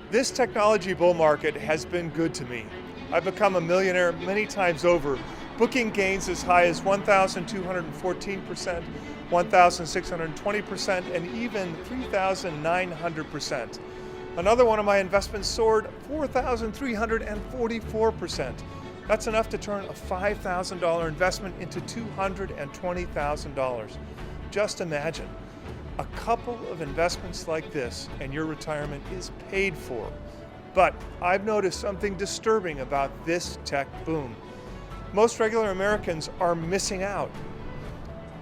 This technology bull market has been good to me. I've become a millionaire many times over, booking gains as high as 1,214%, 1,620%, and even 3,900%. Another one of my investments soared 4,344%. That's enough to turn a $5,000 investment into $220,000. Just imagine. A couple of investments like this and your retirement is paid for. But I've noticed something disturbing about this tech boom. Most regular Americans are missing out.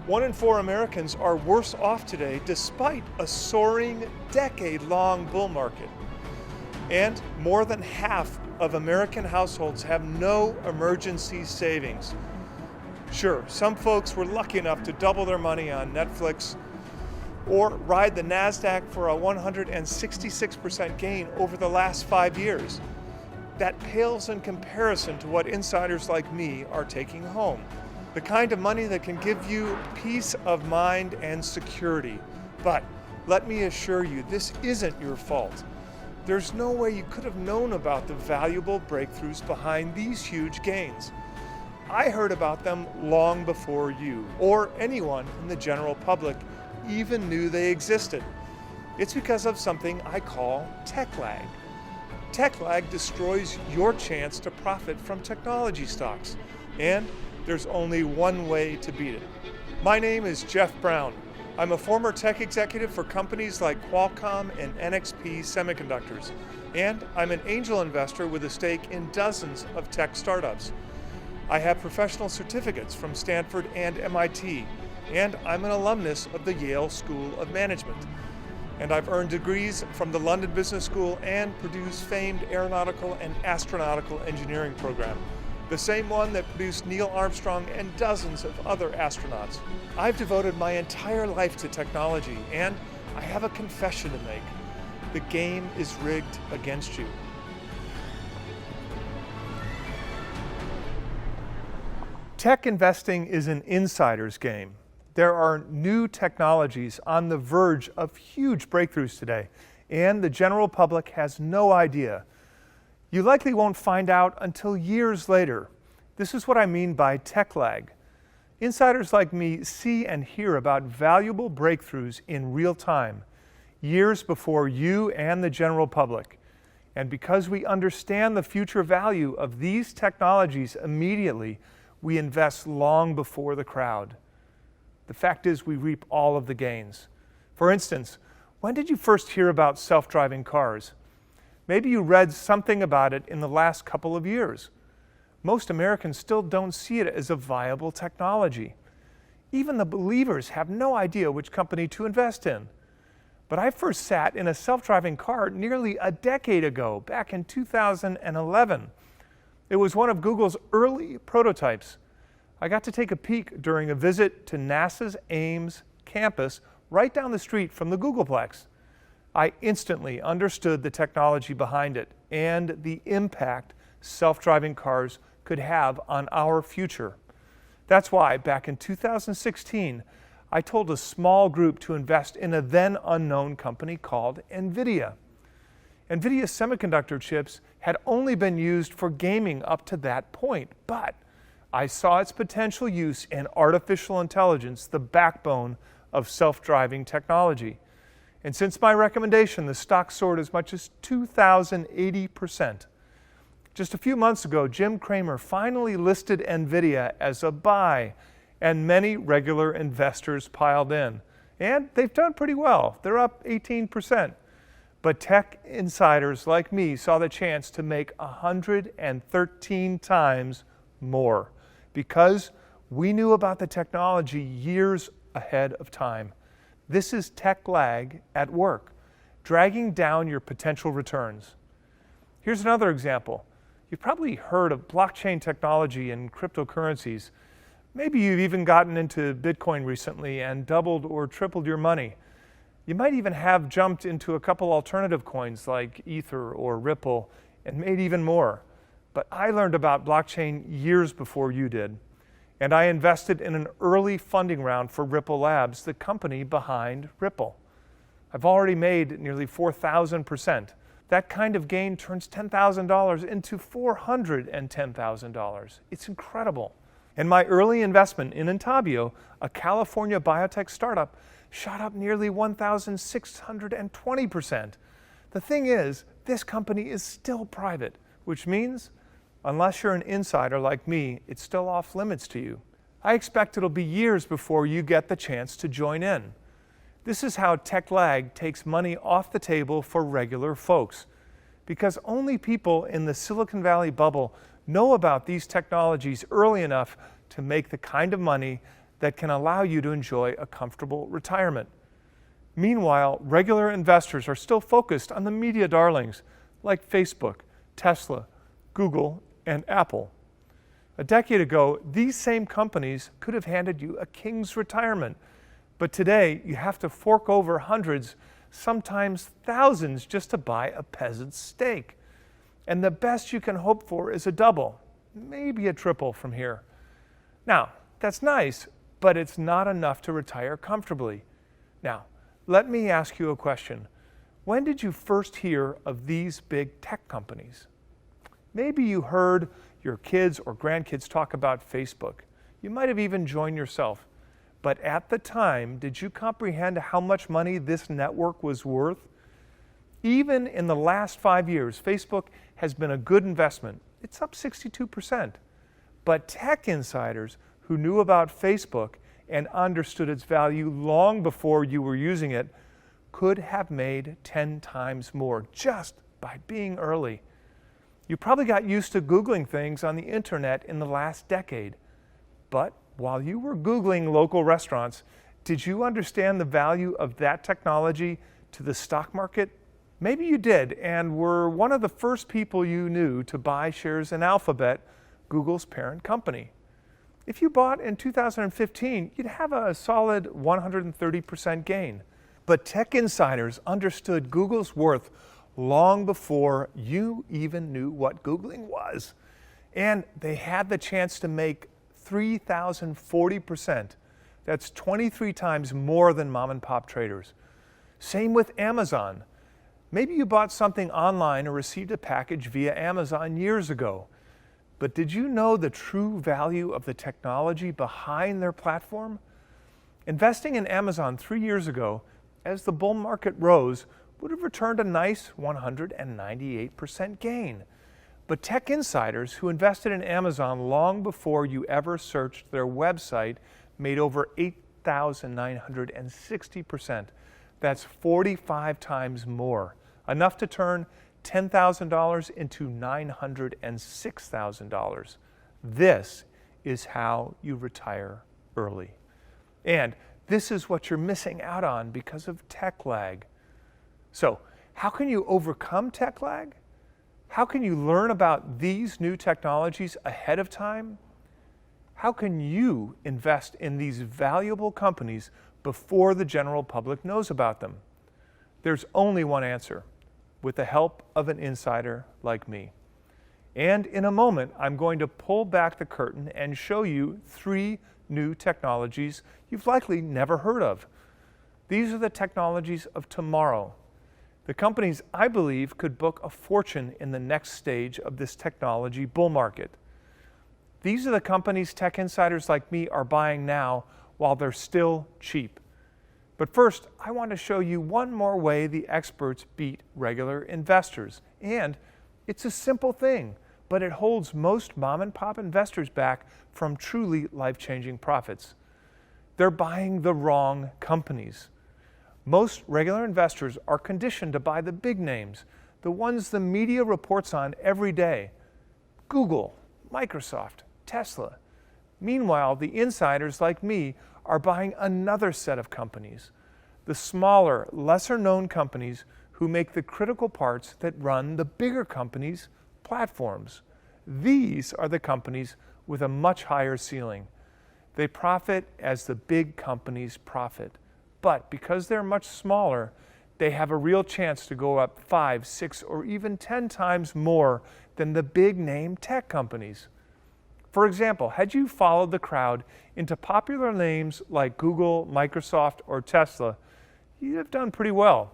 1 in 4 Americans are worse off today despite a soaring decade-long bull market. And more than half of American households have no emergency savings. Sure, some folks were lucky enough to double their money on Netflix or ride the NASDAQ for a 166% gain over the last 5 years. That pales in comparison to what insiders like me are taking home. The kind of money that can give you peace of mind and security. But let me assure you, this isn't your fault. There's no way you could have known about the valuable breakthroughs behind these huge gains. I heard about them long before you, or anyone in the general public, even knew they existed. It's because of something I call tech lag. Tech lag destroys your chance to profit from technology stocks, and there's only one way to beat it. My name is Jeff Brown. I'm a former tech executive for companies like Qualcomm and NXP Semiconductors, and I'm an angel investor with a stake in dozens of tech startups. I have professional certificates from Stanford and MIT, and I'm an alumnus of the Yale School of Management. And I've earned degrees from the London Business School and Purdue's famed aeronautical and astronautical engineering program, the same one that produced Neil Armstrong and dozens of other astronauts. I've devoted my entire life to technology, and I have a confession to make. The game is rigged against you. Tech investing is an insider's game. There are new technologies on the verge of huge breakthroughs today, and the general public has no idea. You likely won't find out until years later. This is what I mean by tech lag. Insiders like me see and hear about valuable breakthroughs in real time, years before you and the general public. And because we understand the future value of these technologies immediately, we invest long before the crowd. The fact is, we reap all of the gains. For instance, when did you first hear about self-driving cars? Maybe you read something about it in the last couple of years. Most Americans still don't see it as a viable technology. Even the believers have no idea which company to invest in. But I first sat in a self-driving car nearly a decade ago, back in 2011. It was one of Google's early prototypes. I got to take a peek during a visit to NASA's Ames campus right down the street from the Googleplex. I instantly understood the technology behind it and the impact self-driving cars could have on our future. That's why, back in 2016, I told a small group to invest in a then unknown company called NVIDIA. NVIDIA's semiconductor chips had only been used for gaming up to that point, but I saw its potential use in artificial intelligence, the backbone of self-driving technology. And since my recommendation, the stock soared as much as 2,080%. Just a few months ago, Jim Cramer finally listed NVIDIA as a buy, and many regular investors piled in. And they've done pretty well. They're up 18%. But tech insiders like me saw the chance to make 113 times more because we knew about the technology years ahead of time. This is tech lag at work, dragging down your potential returns. Here's another example. You've probably heard of blockchain technology and cryptocurrencies. Maybe you've even gotten into Bitcoin recently and doubled or tripled your money. You might even have jumped into a couple alternative coins like Ether or Ripple and made even more. But I learned about blockchain years before you did. And I invested in an early funding round for Ripple Labs, the company behind Ripple. I've already made nearly 4,000%, That kind of gain turns $10,000 into $410,000. It's incredible. And my early investment in Intabio, a California biotech startup, shot up nearly 1,620%. The thing is, this company is still private, which means, unless you're an insider like me, it's still off limits to you. I expect it'll be years before you get the chance to join in. This is how tech lag takes money off the table for regular folks. Because only people in the Silicon Valley bubble know about these technologies early enough to make the kind of money that can allow you to enjoy a comfortable retirement. Meanwhile, regular investors are still focused on the media darlings like Facebook, Tesla, Google, and Apple. A decade ago, these same companies could have handed you a king's retirement, but today you have to fork over hundreds, sometimes thousands, just to buy a peasant's steak. And the best you can hope for is a double, maybe a triple from here. Now, that's nice, but it's not enough to retire comfortably. Now, let me ask you a question. When did you first hear of these big tech companies? Maybe you heard your kids or grandkids talk about Facebook. You might have even joined yourself. But at the time, did you comprehend how much money this network was worth? Even in the last 5 years, Facebook has been a good investment. It's up 62%. But tech insiders who knew about Facebook and understood its value long before you were using it could have made 10 times more just by being early. You probably got used to Googling things on the internet in the last decade. But while you were Googling local restaurants, did you understand the value of that technology to the stock market? Maybe you did and were one of the first people you knew to buy shares in Alphabet, Google's parent company. If you bought in 2015, you'd have a solid 130% gain. But tech insiders understood Google's worth long before you even knew what Googling was. And they had the chance to make 3,040%. That's 23 times more than mom and pop traders. Same with Amazon. Maybe you bought something online or received a package via Amazon years ago. But did you know the true value of the technology behind their platform? Investing in Amazon 3 years ago, as the bull market rose, would have returned a nice 198% gain. But tech insiders who invested in Amazon long before you ever searched their website made over 8,960%. That's 45 times more, enough to turn $10,000 into $906,000. This is how you retire early. And this is what you're missing out on because of tech lag. So, how can you overcome tech lag? How can you learn about these new technologies ahead of time? How can you invest in these valuable companies before the general public knows about them? There's only one answer, with the help of an insider like me. And in a moment, I'm going to pull back the curtain and show you 3 new technologies you've likely never heard of. These are the technologies of tomorrow. The companies I believe could book a fortune in the next stage of this technology bull market. These are the companies tech insiders like me are buying now while they're still cheap. But first, I want to show you one more way the experts beat regular investors. And it's a simple thing, but it holds most mom and pop investors back from truly life-changing profits. They're buying the wrong companies. Most regular investors are conditioned to buy the big names, the ones the media reports on every day. Google, Microsoft, Tesla. Meanwhile, the insiders like me are buying another set of companies, the smaller, lesser-known companies who make the critical parts that run the bigger companies' platforms. These are the companies with a much higher ceiling. They profit as the big companies profit. But because they're much smaller, they have a real chance to go up 5, 6, or even 10 times more than the big name tech companies. For example, had you followed the crowd into popular names like Google, Microsoft, or Tesla, you'd have done pretty well.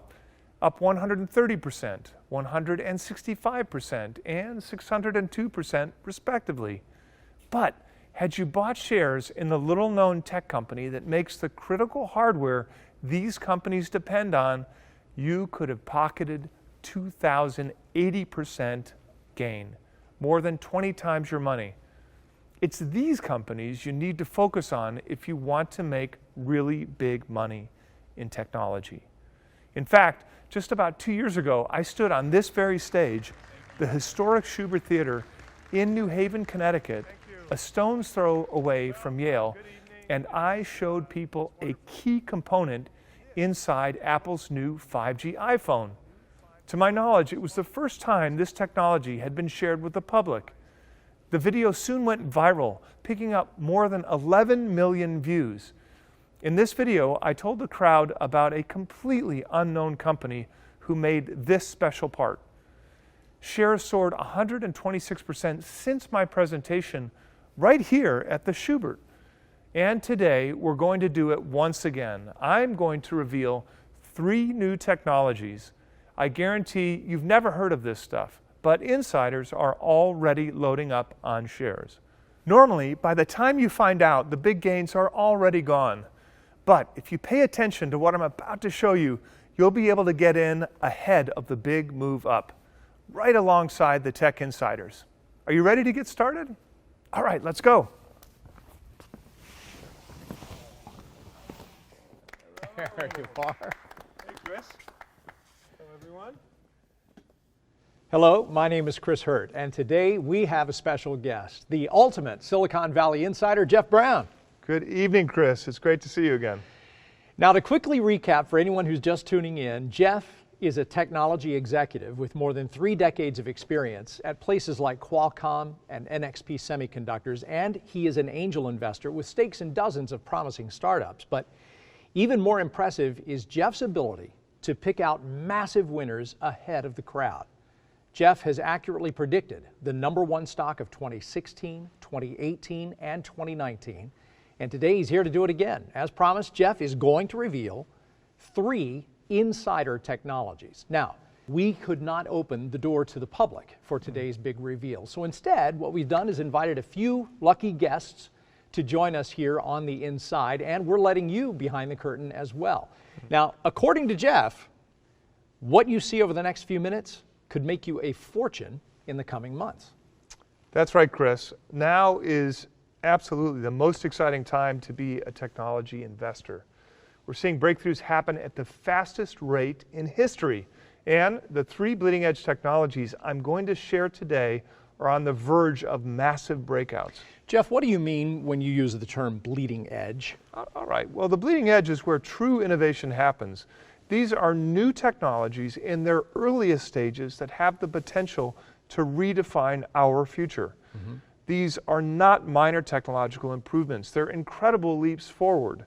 up 130%, 165%, and 602% respectively. But had you bought shares in the little-known tech company that makes the critical hardware these companies depend on, you could have pocketed 2,080% gain, more than 20 times your money. It's these companies you need to focus on if you want to make really big money in technology. In fact, just about 2 years ago, I stood on this very stage, the historic Shubert Theater in New Haven, Connecticut, a stone's throw away from Yale, and I showed people a key component inside Apple's new 5G iPhone. To my knowledge, it was the first time this technology had been shared with the public. The video soon went viral, picking up more than 11 million views. In this video, I told the crowd about a completely unknown company who made this special part. Shares soared 126% since my presentation right here at the Shubert. And today, we're going to do it once again. I'm going to reveal 3 new technologies. I guarantee you've never heard of this stuff, but insiders are already loading up on shares. Normally, by the time you find out, the big gains are already gone. But if you pay attention to what I'm about to show you, you'll be able to get in ahead of the big move up, right alongside the tech insiders. Are you ready to get started? All right, let's go. There you are. Hey, Chris. Hello, everyone. Hello, my name is Chris Hurt, and today we have a special guest, the ultimate Silicon Valley insider, Jeff Brown. Good evening, Chris. It's great to see you again. Now, to quickly recap for anyone who's just tuning in, Jeff is a technology executive with more than 3 decades of experience at places like Qualcomm and NXP Semiconductors, and he is an angel investor with stakes in dozens of promising startups. But even more impressive is Jeff's ability to pick out massive winners ahead of the crowd. Jeff has accurately predicted the #1 stock of 2016, 2018, and 2019. And today he's here to do it again. As promised, Jeff is going to reveal 3 insider technologies. Now, we could not open the door to the public for today's big reveal. So instead, what we've done is invited a few lucky guests to join us here on the inside, and we're letting you behind the curtain as well. Now, according to Jeff, what you see over the next few minutes could make you a fortune in the coming months. That's right, Chris. Now is absolutely the most exciting time to be a technology investor. We're seeing breakthroughs happen at the fastest rate in history. And the 3 bleeding edge technologies I'm going to share today are on the verge of massive breakouts. Jeff, what do you mean when you use the term bleeding edge? All right. Well, the bleeding edge is where true innovation happens. These are new technologies in their earliest stages that have the potential to redefine our future. These are not minor technological improvements. They're incredible leaps forward.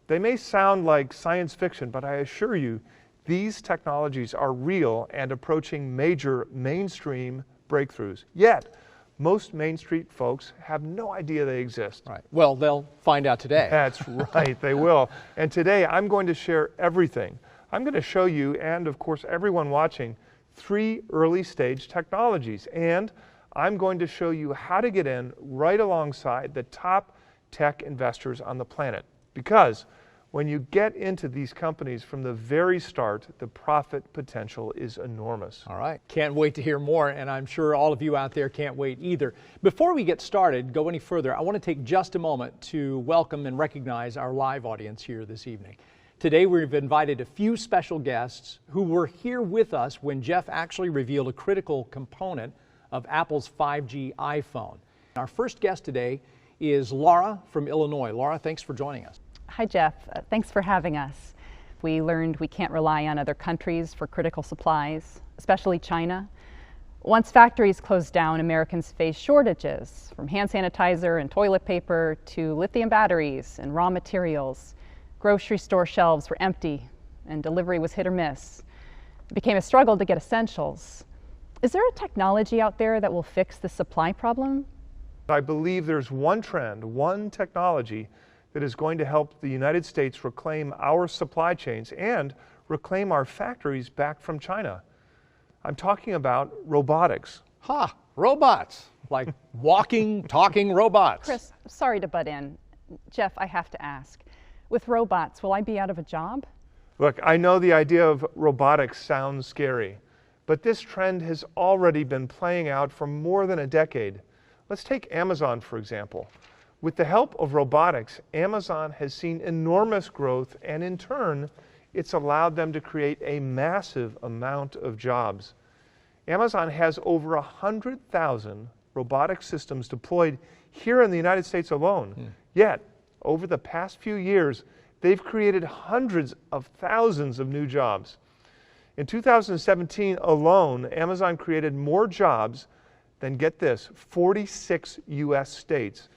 They may sound like science fiction, but I assure you, these technologies are real and approaching major mainstream breakthroughs. Yet, most Main Street folks have no idea they exist. Right. Well, they'll find out today. That's right, they will. And today, I'm going to share everything. I'm going to show you, and of course everyone watching, 3 early stage technologies. And I'm going to show you how to get in right alongside the top tech investors on the planet. Because when you get into these companies from the very start, the profit potential is enormous. All right. Can't wait to hear more, and I'm sure all of you out there can't wait either. Before we get started, go any further, I want to take just a moment to welcome and recognize our live audience here this evening. Today we've invited a few special guests who were here with us when Jeff actually revealed a critical component of Apple's 5G iPhone. Our first guest today is Laura from Illinois. Laura, thanks for joining us. Hi, Jeff. Thanks for having us. We learned we can't rely on other countries for critical supplies, especially China. Once factories closed down, Americans faced shortages, from hand sanitizer and toilet paper to lithium batteries and raw materials. Grocery store shelves were empty and delivery was hit or miss. It became a struggle to get essentials. Is there a technology out there that will fix the supply problem? I believe there's one trend, one technology that is going to help the United States reclaim our supply chains and reclaim our factories back from China. I'm talking about robotics. Ha! Robots. Like walking, talking robots. Chris, sorry to butt in. Jeff, I have to ask. With robots, will I be out of a job? Look, I know the idea of robotics sounds scary, but this trend has already been playing out for more than a decade. Let's take Amazon, for example. With the help of robotics, Amazon has seen enormous growth, and in turn, it's allowed them to create a massive amount of jobs. Amazon has over 100,000 robotic systems deployed here in the United States alone. Yet, over the past few years, they've created hundreds of thousands of new jobs. In 2017 alone, Amazon created more jobs than, get this, 46 U.S. states.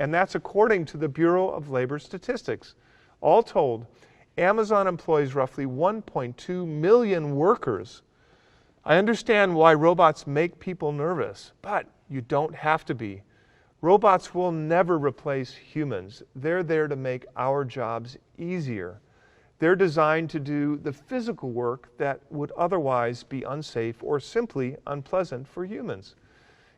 And that's according to the Bureau of Labor Statistics. All told, Amazon employs roughly 1.2 million workers. I understand why robots make people nervous, but you don't have to be. Robots will never replace humans. They're there to make our jobs easier. They're designed to do the physical work that would otherwise be unsafe or simply unpleasant for humans.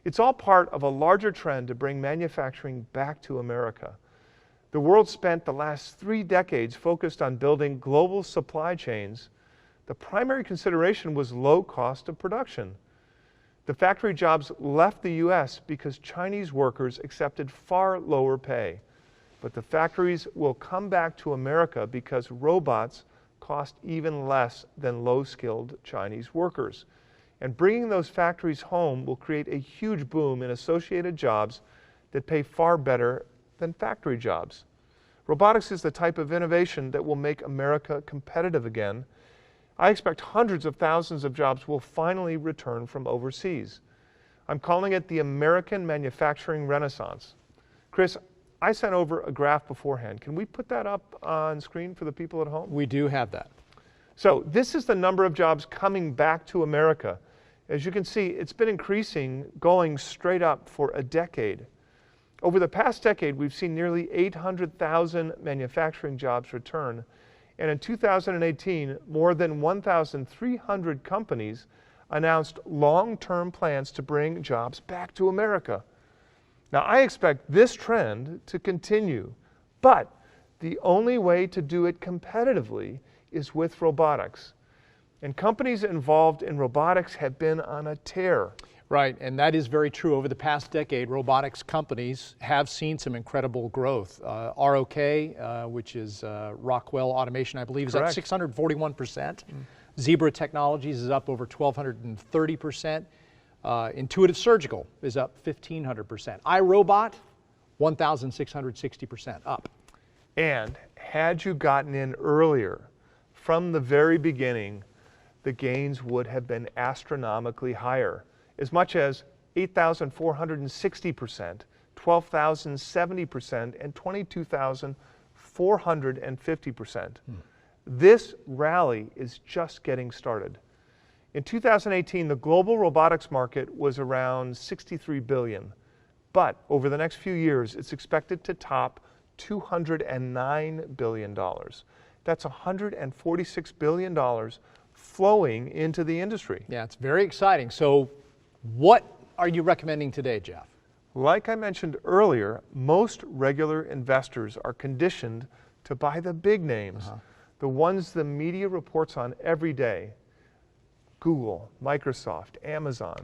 It's all part of a larger trend to bring manufacturing back to America. The world spent the last 3 decades focused on building global supply chains. The primary consideration was low cost of production. The factory jobs left the U.S. because Chinese workers accepted far lower pay. But the factories will come back to America because robots cost even less than low-skilled Chinese workers. And bringing those factories home will create a huge boom in associated jobs that pay far better than factory jobs. Robotics is the type of innovation that will make America competitive again. I expect hundreds of thousands of jobs will finally return from overseas. I'm calling it the American Manufacturing Renaissance. Chris, I sent over a graph beforehand. Can we put that up on screen for the people at home? We do have that. So this is the number of jobs coming back to America. As you can see, it's been increasing, going straight up for a decade. Over the past decade, we've seen nearly 800,000 manufacturing jobs return. And in 2018, more than 1,300 companies announced long-term plans to bring jobs back to America. Now, I expect this trend to continue, but the only way to do it competitively is with robotics. And companies involved in robotics have been on a tear. Right, and that is very true. Over the past decade, robotics companies have seen some incredible growth. ROK, which is Rockwell Automation, I believe, is up 641%. Zebra Technologies is up over 1,230%. Intuitive Surgical is up 1,500%. iRobot, 1,660% up. And had you gotten in earlier, from the very beginning, the gains would have been astronomically higher, as much as 8,460%, 12,070%, and 22,450%. This rally is just getting started. In 2018, the global robotics market was around $63 billion. But over the next few years, it's expected to top $209 billion. That's $146 billion flowing into the industry. Yeah, it's very exciting. So what are you recommending today, Jeff? Like I mentioned earlier, most regular investors are conditioned to buy the big names, the ones the media reports on every day. Google, Microsoft, Amazon.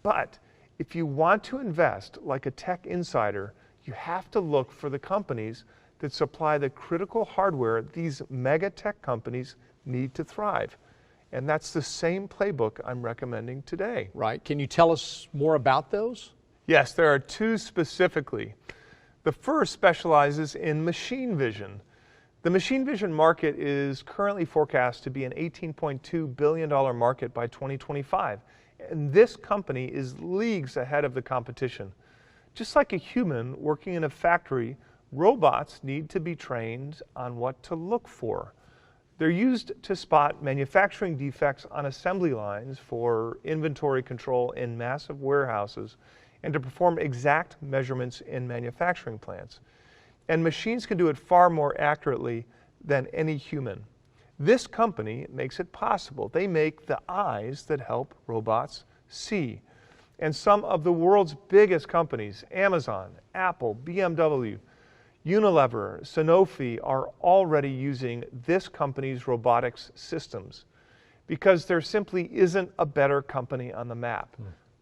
But if you want to invest like a tech insider, you have to look for the companies that supply the critical hardware these mega tech companies need to thrive. And that's the same playbook I'm recommending today. Right. Can you tell us more about those? Yes, there are two specifically. The first specializes in machine vision. The machine vision market is currently forecast to be an $18.2 billion market by 2025. And this company is leagues ahead of the competition. Just like a human working in a factory, robots need to be trained on what to look for. They're used to spot manufacturing defects on assembly lines for inventory control in massive warehouses and to perform exact measurements in manufacturing plants. And machines can do it far more accurately than any human. This company makes it possible. They make the eyes that help robots see. And some of the world's biggest companies, Amazon, Apple, BMW, Unilever, Sanofi, are already using this company's robotics systems because there simply isn't a better company on the map.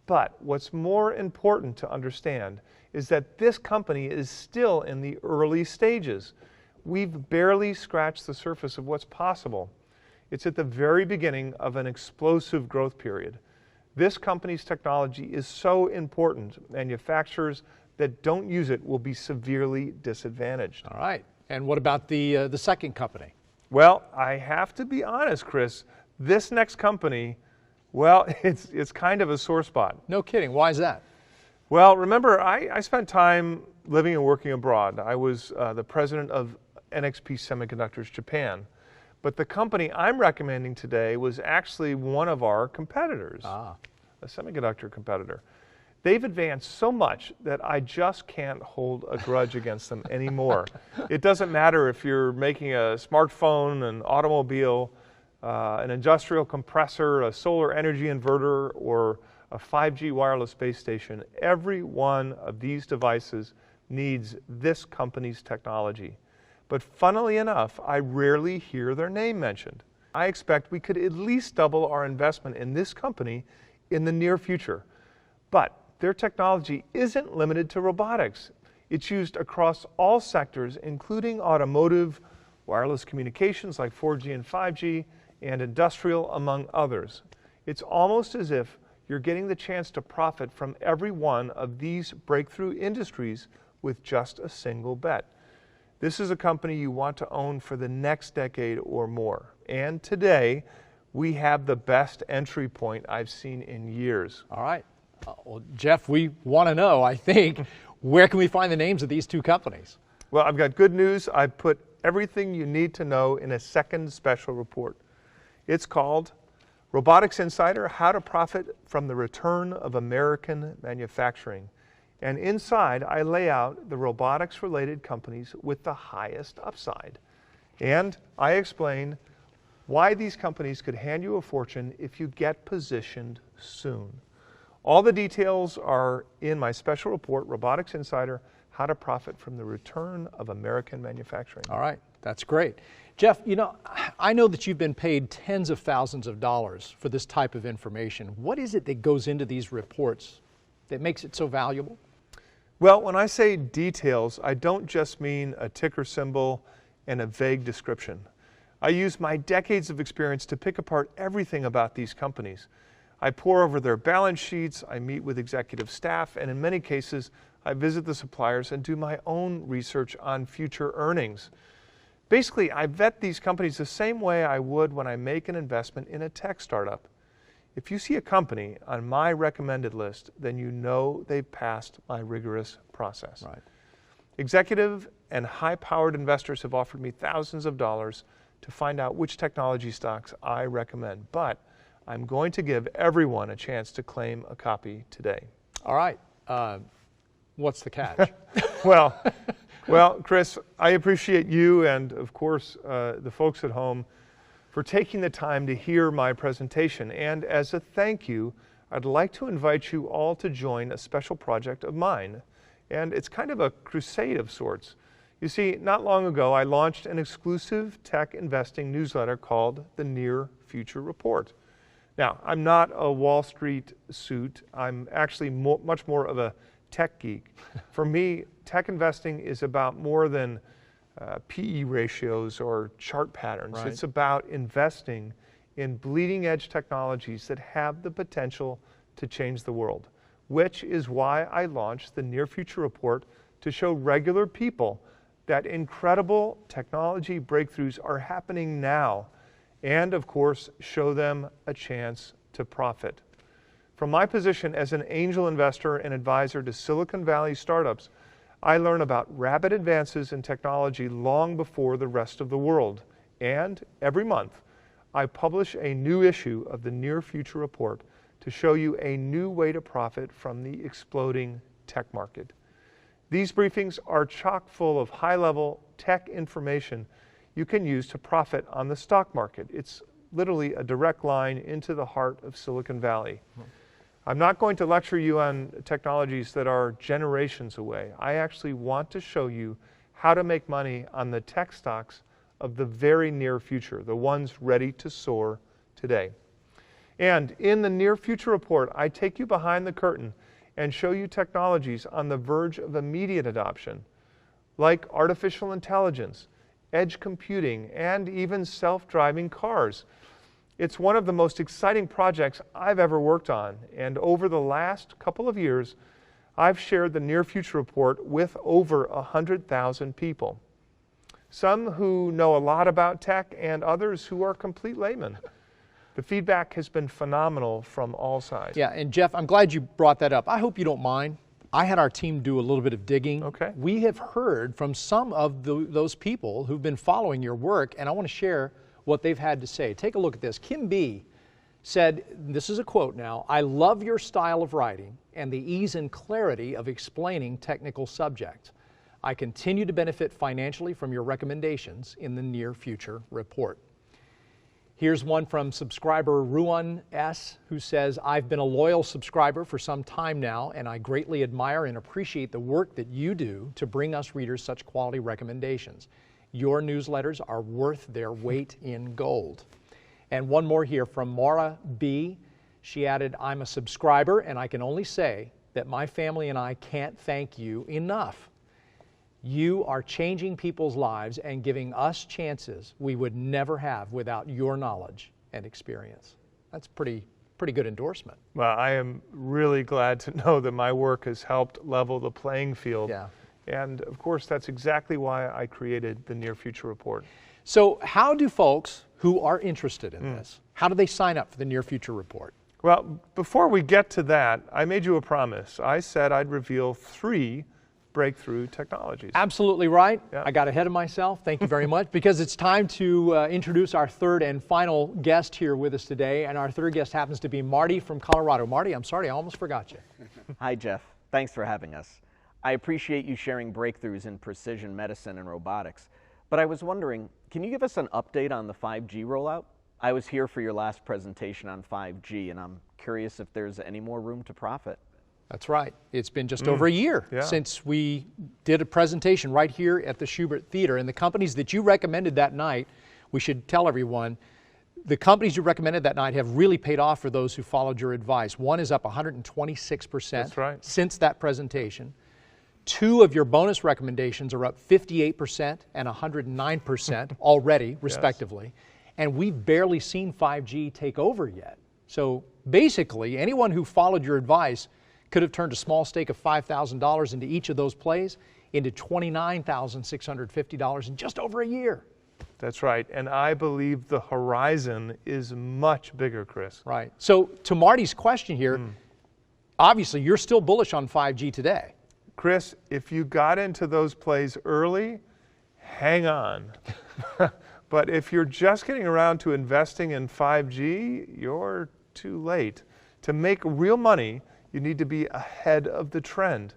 But what's more important to understand is that this company is still in the early stages. We've barely scratched the surface of what's possible. It's at the very beginning of an explosive growth period. This company's technology is so important, manufacturers that don't use it will be severely disadvantaged. All right. And what about the second company? Well, I have to be honest, Chris. This next company, well, it's kind of a sore spot. No kidding. Why is that? Well, remember, I spent time living and working abroad. I was the president of NXP Semiconductors Japan. But the company I'm recommending today was actually one of our competitors, a semiconductor competitor. They've advanced so much that I just can't hold a grudge against them anymore. It doesn't matter if you're making a smartphone, an automobile, an industrial compressor, a solar energy inverter, or a 5G wireless base station. Every one of these devices needs this company's technology. But funnily enough, I rarely hear their name mentioned. I expect we could at least double our investment in this company in the near future. But their technology isn't limited to robotics. It's used across all sectors, including automotive, wireless communications like 4G and 5G, and industrial, among others. It's almost as if you're getting the chance to profit from every one of these breakthrough industries with just a single bet. This is a company you want to own for the next decade or more. And today, we have the best entry point I've seen in years. All right. Well, Jeff, we want to know, I think, where can we find the names of these two companies? Well, I've got good news. I put everything you need to know in a second special report. It's called Robotics Insider: How to Profit from the Return of American Manufacturing. And inside, I lay out the robotics-related companies with the highest upside. And I explain why these companies could hand you a fortune if you get positioned soon. All the details are in my special report, Robotics Insider: How to Profit from the Return of American Manufacturing. All right, that's great. Jeff, you know, I know that you've been paid tens of thousands of dollars for this type of information. What is it that goes into these reports that makes it so valuable? Well, when I say details, I don't just mean a ticker symbol and a vague description. I use my decades of experience to pick apart everything about these companies. I pore over their balance sheets, I meet with executive staff, and in many cases, I visit the suppliers and do my own research on future earnings. Basically, I vet these companies the same way I would when I make an investment in a tech startup. If you see a company on my recommended list, then you know they've passed my rigorous process. Right. Executive and high-powered investors have offered me thousands of dollars to find out which technology stocks I recommend, but I'm going to give everyone a chance to claim a copy today. All right. What's the catch? Well, Chris, I appreciate you and, of course, the folks at home for taking the time to hear my presentation. And as a thank you, I'd like to invite you all to join a special project of mine. And it's kind of a crusade of sorts. You see, not long ago, I launched an exclusive tech investing newsletter called the Near Future Report. Now, I'm not a Wall Street suit. I'm actually much more of a tech geek. For me, tech investing is about more than PE ratios or chart patterns. Right. It's about investing in bleeding edge technologies that have the potential to change the world, which is why I launched the Near Future Report to show regular people that incredible technology breakthroughs are happening now, and of course, show them a chance to profit. From my position as an angel investor and advisor to Silicon Valley startups, I learn about rapid advances in technology long before the rest of the world. And every month, I publish a new issue of the Near Future Report to show you a new way to profit from the exploding tech market. These briefings are chock full of high-level tech information you can use to profit on the stock market. It's literally a direct line into the heart of Silicon Valley. I'm not going to lecture you on technologies that are generations away. I actually want to show you how to make money on the tech stocks of the very near future, the ones ready to soar today. And in the near future report, I take you behind the curtain and show you technologies on the verge of immediate adoption, like artificial intelligence, edge computing, and even self-driving cars. It's one of the most exciting projects I've ever worked on, and over the last couple of years, I've shared the Near Future Report with over 100,000 people. Some who know a lot about tech and others who are complete laymen. The feedback has been phenomenal from all sides. Yeah, and Jeff, I'm glad you brought that up. I hope you don't mind. I had our team do a little bit of digging. Okay. We have heard from some of those people who've been following your work, and I want to share what they've had to say. Take a look at this. Kim B. said, this is a quote now, "I love your style of writing and the ease and clarity of explaining technical subjects. I continue to benefit financially from your recommendations in the Near Future Report." Here's one from subscriber Ruan S., who says, "I've been a loyal subscriber for some time now, and I greatly admire and appreciate the work that you do to bring us readers such quality recommendations. Your newsletters are worth their weight in gold." And one more here from Maura B. She added, "I'm a subscriber, and I can only say that my family and I can't thank you enough. You are changing people's lives and giving us chances we would never have without your knowledge and experience." That's pretty good endorsement. Well, I am really glad to know that my work has helped level the playing field. Yeah. And of course, that's exactly why I created the Near Future Report. So how do folks who are interested in this, how do they sign up for the Near Future Report? Well, before we get to that, I made you a promise. I said I'd reveal 3 breakthrough technologies. Absolutely right. Yeah. I got ahead of myself. Thank you very much, because it's time to introduce our third and final guest here with us today. And our third guest happens to be Marty from Colorado. Marty, I'm sorry, I almost forgot you. Hi, Jeff. Thanks for having us. I appreciate you sharing breakthroughs in precision medicine and robotics. But I was wondering, can you give us an update on the 5G rollout? I was here for your last presentation on 5G, and I'm curious if there's any more room to profit. That's right. It's been just over a year since we did a presentation right here at the Shubert Theater. And the companies that you recommended that night, we should tell everyone, the companies you recommended that night have really paid off for those who followed your advice. One is up 126% That's right. since that presentation. 2 of your bonus recommendations are up 58% and 109% already, respectively. And we've barely seen 5G take over yet. So basically, anyone who followed your advice could have turned a small stake of $5,000 into each of those plays into $29,650 in just over a year. That's right. And I believe the horizon is much bigger, Chris. Right. So to Marty's question here, obviously you're still bullish on 5G today. Chris, if you got into those plays early, hang on. But if you're just getting around to investing in 5G, you're too late. To make real money, you need to be ahead of the trend.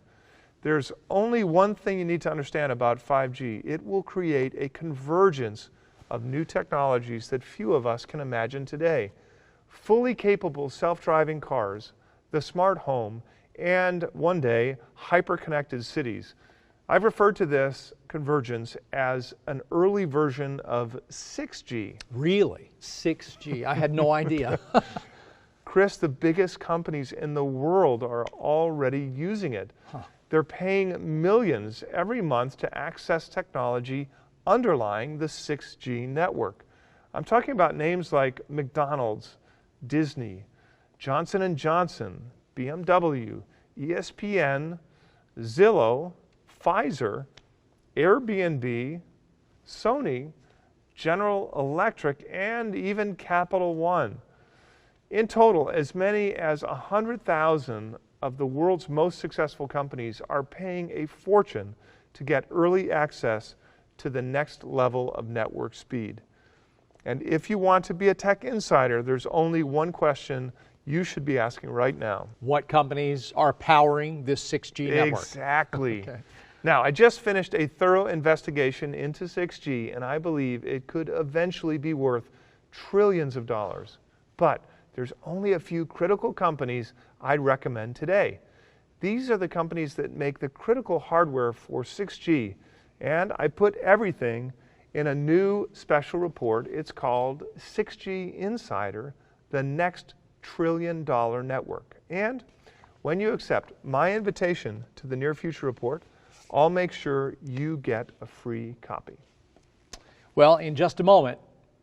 There's only one thing you need to understand about 5G. It will create a convergence of new technologies that few of us can imagine today. Fully capable self-driving cars, the smart home, and one day, hyper-connected cities. I've referred to this convergence as an early version of 6G. Really? 6G? I had no idea. Chris, the biggest companies in the world are already using it. They're paying millions every month to access technology underlying the 6G network. I'm talking about names like McDonald's, Disney, Johnson & Johnson, BMW, ESPN, Zillow, Pfizer, Airbnb, Sony, General Electric, and even Capital One. In total, as many as 100,000 of the world's most successful companies are paying a fortune to get early access to the next level of network speed. And if you want to be a tech insider, there's only one question you should be asking right now. What companies are powering this 6G network? Exactly. Okay. Now, I just finished a thorough investigation into 6G, and I believe it could eventually be worth trillions of dollars. But there's only a few critical companies I'd recommend today. These are the companies that make the critical hardware for 6G, and I put everything in a new special report. It's called 6G Insider, the Next Trillion Dollar Network. And when you accept my invitation to the Near Future Report, I'll make sure you get a free copy. Well, in just a moment,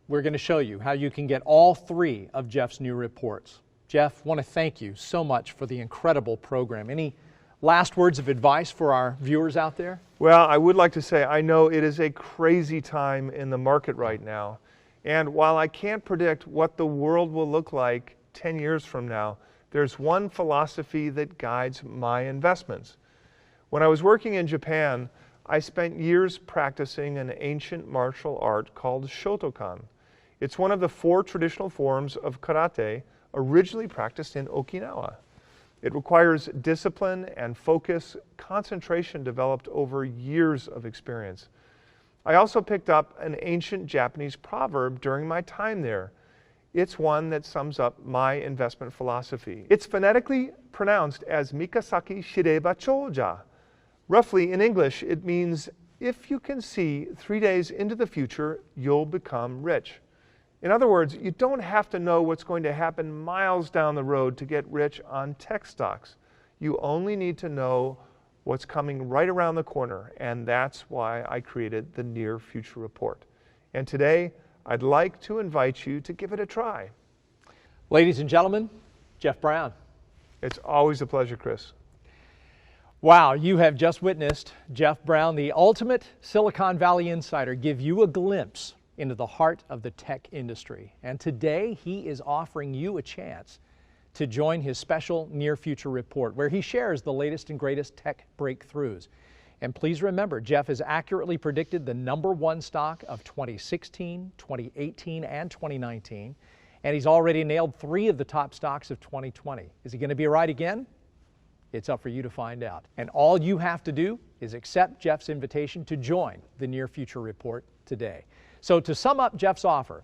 we're going to show you how you can get all 3 of Jeff's new reports. Jeff, I want to thank you so much for the incredible program. Any last words of advice for our viewers out there? Well, I would like to say I know it is a crazy time in the market right now. And while I can't predict what the world will look like 10 years from now, there's one philosophy that guides my investments. When I was working in Japan, I spent years practicing an ancient martial art called Shotokan. It's one of the 4 traditional forms of karate originally practiced in Okinawa. It requires discipline and focus, concentration developed over years of experience. I also picked up an ancient Japanese proverb during my time there. It's one that sums up my investment philosophy. It's phonetically pronounced as Mikasaki Shireba Choja. Roughly, in English, it means, if you can see 3 days into the future, you'll become rich. In other words, you don't have to know what's going to happen miles down the road to get rich on tech stocks. You only need to know what's coming right around the corner, and that's why I created the Near Future Report. And today, I'd like to invite you to give it a try. Ladies and gentlemen, Jeff Brown. It's always a pleasure, Chris. Wow, you have just witnessed Jeff Brown, the ultimate Silicon Valley insider, give you a glimpse into the heart of the tech industry. And today, he is offering you a chance to join his special Near Future Report, where he shares the latest and greatest tech breakthroughs. And please remember, Jeff has accurately predicted the #1 stock of 2016, 2018, and 2019, and he's already nailed 3 of the top stocks of 2020. Is he going to be right again? It's up for you to find out. And all you have to do is accept Jeff's invitation to join the Near Future Report today. So to sum up Jeff's offer,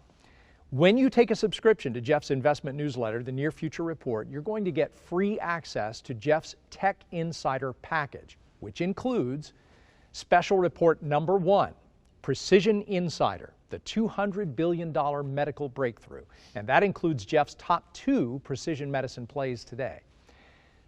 when you take a subscription to Jeff's investment newsletter, the Near Future Report, you're going to get free access to Jeff's Tech Insider package, which includes Special Report #1, Precision Insider, the $200 billion medical breakthrough. And that includes Jeff's top 2 precision medicine plays today.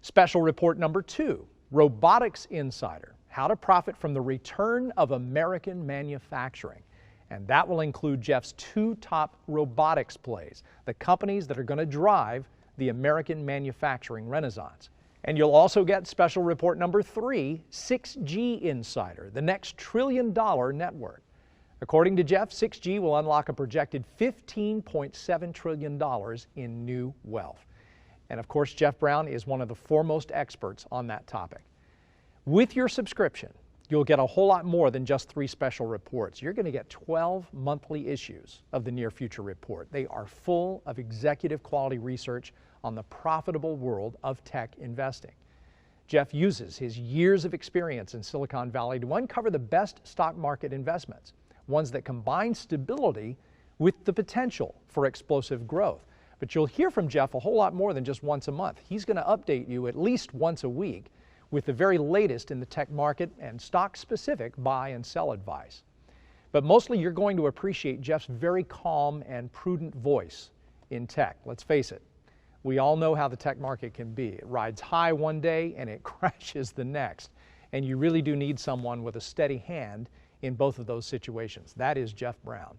Special Report #2, Robotics Insider, how to profit from the return of American manufacturing. And that will include Jeff's 2 top robotics plays, the companies that are going to drive the American manufacturing renaissance. And you'll also get Special Report #3, 6G Insider, the next trillion-dollar network. According to Jeff, 6G will unlock a projected $15.7 trillion in new wealth. And of course, Jeff Brown is one of the foremost experts on that topic. With your subscription, you'll get a whole lot more than just 3 special reports. You're going to get 12 monthly issues of the Near Future Report. They are full of executive quality research on the profitable world of tech investing. Jeff uses his years of experience in Silicon Valley to uncover the best stock market investments, ones that combine stability with the potential for explosive growth. But you'll hear from Jeff a whole lot more than just once a month. He's going to update you at least once a week with the very latest in the tech market and stock-specific buy and sell advice. But mostly you're going to appreciate Jeff's very calm and prudent voice in tech. Let's face it, we all know how the tech market can be. It rides high one day and it crashes the next. And you really do need someone with a steady hand in both of those situations. That is Jeff Brown.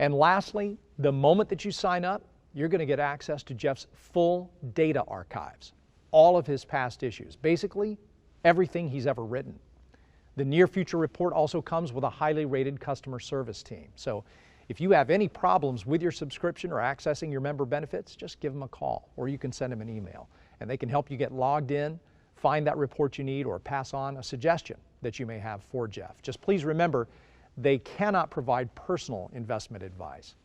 And lastly, the moment that you sign up, you're going to get access to Jeff's full data archives, all of his past issues, basically everything he's ever written. The Near Future Report also comes with a highly rated customer service team. So if you have any problems with your subscription or accessing your member benefits, just give them a call, or you can send them an email, and they can help you get logged in, find that report you need, or pass on a suggestion that you may have for Jeff. Just please remember, they cannot provide personal investment advice.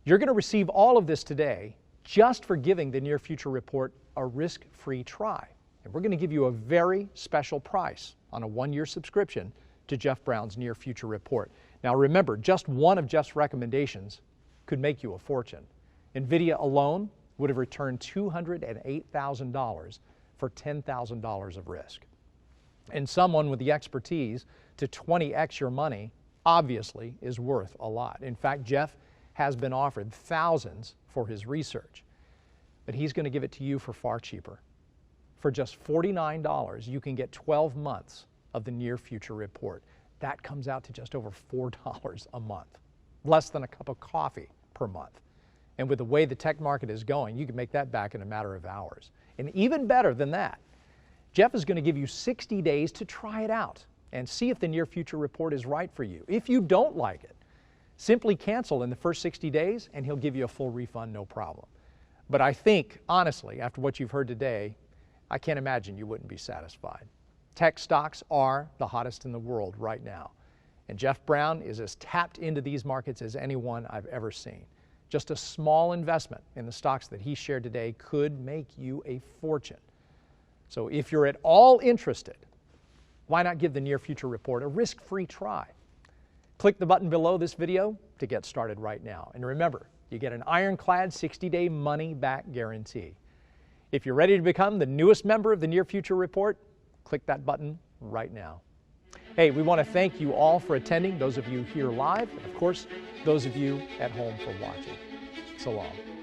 You're going to receive all of this today just for giving the Near Future Report a risk-free try. And we're going to give you a very special price on a 1-year subscription to Jeff Brown's Near Future Report. Now remember, just one of Jeff's recommendations could make you a fortune. NVIDIA alone would have returned $208,000 for $10,000 of risk. And someone with the expertise to 20x your money obviously is worth a lot. In fact, Jeff has been offered thousands for his research, but he's going to give it to you for far cheaper. For just $49, you can get 12 months of the Near Future Report. That comes out to just over $4 a month, less than a cup of coffee per month. And with the way the tech market is going, you can make that back in a matter of hours. And even better than that, Jeff is going to give you 60 days to try it out and see if the Near Future Report is right for you. If you don't like it, simply cancel in the first 60 days and he'll give you a full refund, no problem. But I think, honestly, after what you've heard today, I can't imagine you wouldn't be satisfied. Tech stocks are the hottest in the world right now. And Jeff Brown is as tapped into these markets as anyone I've ever seen. Just a small investment in the stocks that he shared today could make you a fortune. So if you're at all interested, why not give the Near Future Report a risk-free try? Click the button below this video to get started right now. And remember, you get an ironclad 60-day money-back guarantee. If you're ready to become the newest member of the Near Future Report, click that button right now. Hey, we want to thank you all for attending, those of you here live, and of course, those of you at home for watching. So long.